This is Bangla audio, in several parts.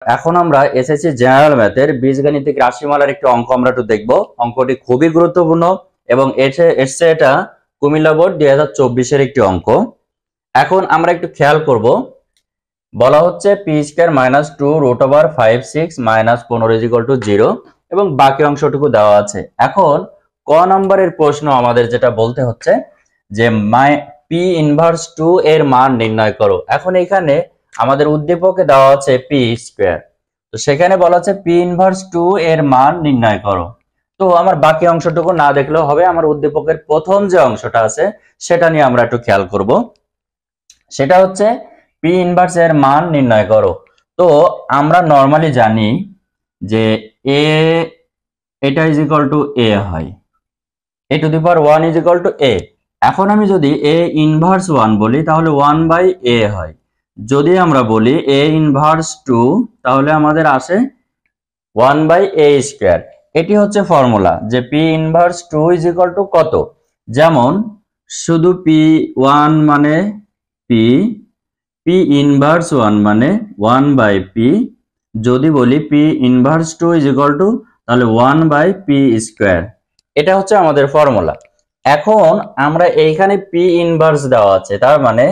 এখন আমরা এসএসসি জেনারেল ম্যাথের বীজগাণিতিক রাশিমালার একটি অঙ্ক আমরা একটু দেখব। অঙ্কটি খুবই গুরুত্বপূর্ণ এবং এসছে এটা কুমিল্লা বোর্ড 2024 একটি অঙ্ক। এখন আমরা একটু খেয়াল করব, বলা হচ্ছে P square minus 2 root over 5 6 minus 15 is equal to 0 এবং বাকি অংশটুকু দেওয়া আছে। এখন ক নম্বরের প্রশ্ন আমাদের যেটা বলতে হচ্ছে যে পি ইনভার্স 2 এর মান নির্ণয় করো। এখন এখানে আমাদের উদ্দীপকে দেওয়া আছে পি স্কয়ার, তো সেখানে বলা আছে পি ইনভার্স 2 এর মান নির্ণয় করো। তো আমার বাকি অংশটুকু না দেখলেও হবে, আমার উদ্দীপকের প্রথম যে অংশটা আছে সেটা নিয়ে আমরা একটু খেয়াল করব। সেটা হচ্ছে পি ইনভার্স এর মান নির্ণয় করো। তো আমরা নরমালি জানি যে এ এটা ইজ ইকুয়াল টু এ হয়, A to the power 1 is equal to A. এখন আমি যদি এ ইনভার্স 1 বলি তাহলে 1 বাই এ হয়। যদি আমরা বলি এ ইনভার্স 2 তাহলে আমাদের আসে 1 বাই এ স্কয়ার। এটি হচ্ছে ফর্মুলা যে P inverse 2 is equal two কত। যেমন শুধু পি 1 মানে পি, পি ইনভার্স 1 মানে 1 বাই পি। যদি বলি P inverse 2 is equal to তাহলে 1 বাই পি স্কয়ার। এটা হচ্ছে আমাদের ফর্মুলা। এখন আমরা এইখানে পি ইনভার্স দেওয়া আছে, তার মানে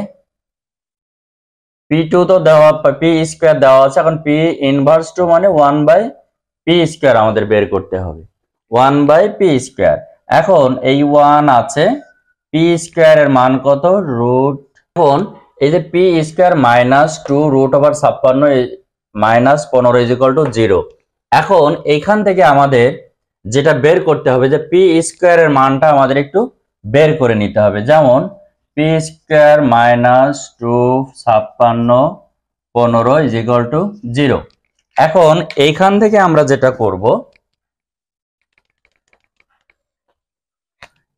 পি2 তো দেওয়া, পি স্কয়ার দেওয়া আছে। এখন পি ইনভার্স 2 মানে 1 বাই পি স্কয়ার আমাদের বের করতে হবে, 1 বাই পি স্কয়ার। এখন এই 1 আছে, পি স্কয়ার এর মান কত রুট। এখন এই যে P square minus 2 root over 56 minus 15 is equal to 0। এখন এইখান থেকে আমাদের যেটা বের করতে হবে যে পি স্কয়ার এর মানটা আমাদের একটু বের করে নিতে হবে। যেমন P square minus 2 56 15 is equal to 0। এখন এইখান থেকে আমরা যেটা করব,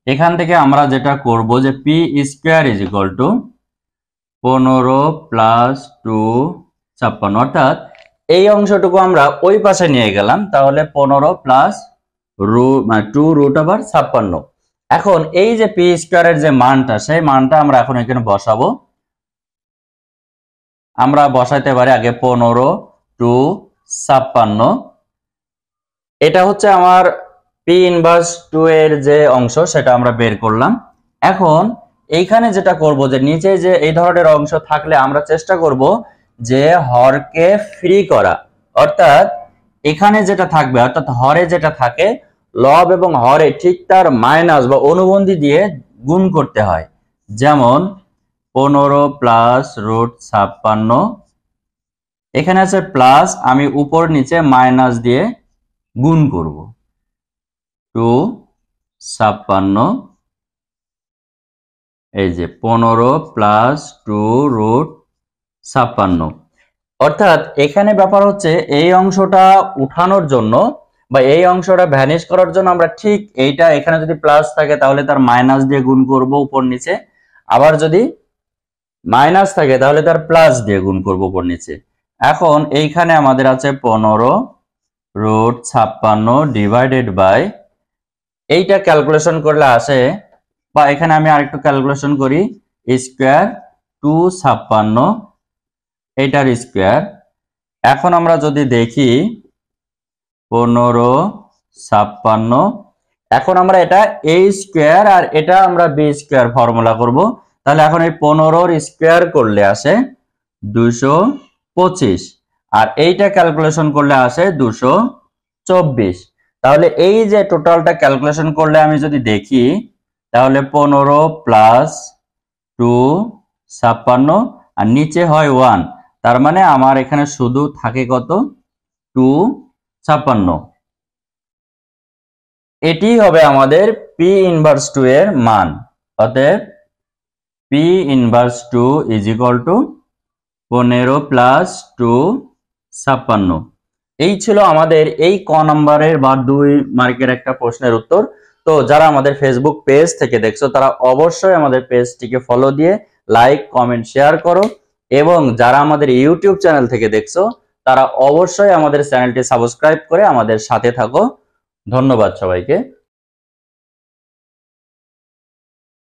এখান থেকে আমরা যেটা করব যে P square is equal two 15 plus 2 56, অর্থাৎ এই অংশটুকু আমরা ওই পাশে নিয়ে গেলাম, তাহলে 15 প্লাস 2 রুট ওভার 56। এখন এই যে পি স্কয়ারের যে মানটা, সেই মানটা আমরা এখন এখানে বসাবো। আমরা বসাইতে পারি আগে 15 টু 56। এটা হচ্ছে আমার পি ইনভার্স 2 এর যে অংশ, সেটা আমরা বের করলাম। এখন এইখানে যেটা করব যে নিচে যে এই ধরনের অংশ থাকলে আমরা চেষ্টা করব যে হরকে ফ্রি করা, অর্থাৎ এখানে যেটা থাকবে, অর্থাৎ হরে যেটা থাকে লব এবং হরে ঠিক তার মাইনাস বা অনুবন্ধী দিয়ে গুণ করতে হয়। যেমন 15 প্লাস রুট 56, এখানে আছে প্লাস, আমি উপর নিচে মাইনাস দিয়ে গুণ করব 2 56, এই যে 15 প্লাস 2 রুট 56। অর্থাৎ এখানে ব্যাপার হচ্ছে এই অংশটা উঠানোর জন্য বা এই অংশটা ভ্যানিশ করার জন্য আমরা ঠিক এইটা, এখানে যদি প্লাস থাকে তাহলে তার মাইনাস দিয়ে গুণ করব উপর নিচে, আবার যদি মাইনাস থাকে তাহলে তার প্লাস দিয়ে গুণ করব উপর নিচে। এখন এইখানে আমাদের আছে 15 রুট 56 ডিভাইডেড বাই, এইটা ক্যালকুলেশন করলে আসে, বা এখানে আমি আরেকটু ক্যালকুলেশন করি, স্কয়ার 256 এইটার স্কয়ার। এখন আমরা যদি দেখি 15 56, এখন আমরা এটা a স্কয়ার আর এটা আমরা b স্কয়ার ফর্মুলা করব। তাহলে এখন এই 15 স্কয়ার করলে আসে 225 আর এইটা ক্যালকুলেশন করলে আসে 224। তাহলে এই যে টোটালটা ক্যালকুলেশন করলে আমি যদি দেখি তাহলে 15 প্লাস 2 56 আর নিচে হয় 1, তার মানে আমার এখানে শুধু থাকে কত 2 56। এটি হবে আমাদের পি ইনভার্স 2 এর মান। অতএব P inverse 2 is equal two 15 plus 2 56। এই ছিল আমাদের এই ক নম্বরের বা 2 মার্কের একটা প্রশ্নের উত্তর। তো যারা আমাদের ফেসবুক পেজ থেকে দেখছো তারা অবশ্যই আমাদের পেজটিকে ফলো দিয়ে লাইক কমেন্ট শেয়ার করো, এবং যারা আমাদের ইউটিউব চ্যানেল থেকে দেখছো তারা অবশ্যই আমাদের চ্যানেলটি সাবস্ক্রাইব করে আমাদের সাথে থাকো। ধন্যবাদ সবাইকে।